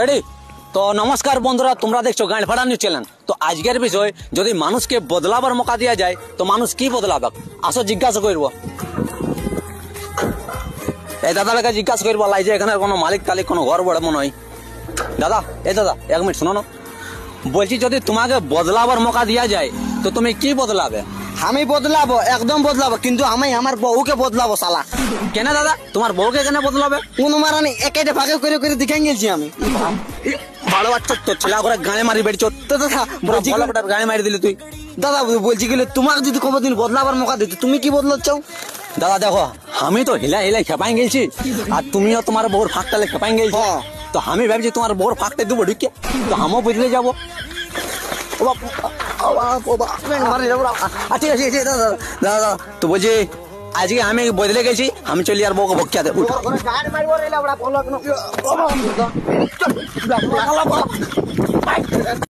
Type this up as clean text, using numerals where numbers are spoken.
Ready? তো নমস্কার বন্ধুরা, তোমরা দেখছো গাঁড়ফাড়া নিউজ চ্যানেল। তো আজকের বিষয়, যদি মানুষকে বদলাবার মৌকা দিয়া যায় তো মানুষ কি বদলাবে, আসো জিজ্ঞাসা করবো। এই দাদাকে জিজ্ঞাসা করবো লাই যে এখানে কোনো মালিক টালিক কোনো ঘর বড় মনে হয়। দাদা, এই দাদা এক মিনিট শোনো না, বলছি যদি তোমাকে বদলাবার মৌকা দিয়া যায় তো তুমি কি বদলাবে? আমি বদলাবো, একদম বদলাবো, কিন্তু আমি আমার বউকে বদলাবো শালা। কেন দাদা, তোমার বউকে কেন বদলাবে? কোন মারানি একেটা ভাগে করে করে দেখে গেছি আমি। ভালো বাচ্চা তো ছেলা করে গানে মারি বেড়ছ তো দাদা বলছি গানে মারি দিলি তুই। দাদা বলছি গেলে তোমাকে যদি কোনোদিন বদলাবার মৌকা দিত তুমি কি বদলাচ্ছাও? দাদা দেখো, আমি তো হিলাই হিলাই খেপাই গেছি, আর তুমিও তোমার বউর ফাঁকটালে খেপাই গেছি। তো আমি ভাবছি তোমার বউর ফাঁকটা দেবো ঢুকে, তো আমিও বদলে যাবো। ঠিক আছে দাদা, দাদা তো বলছি আজকে আমি বদলে গেছি, আমি চলি আর বউকে ভক্ষা দেবো।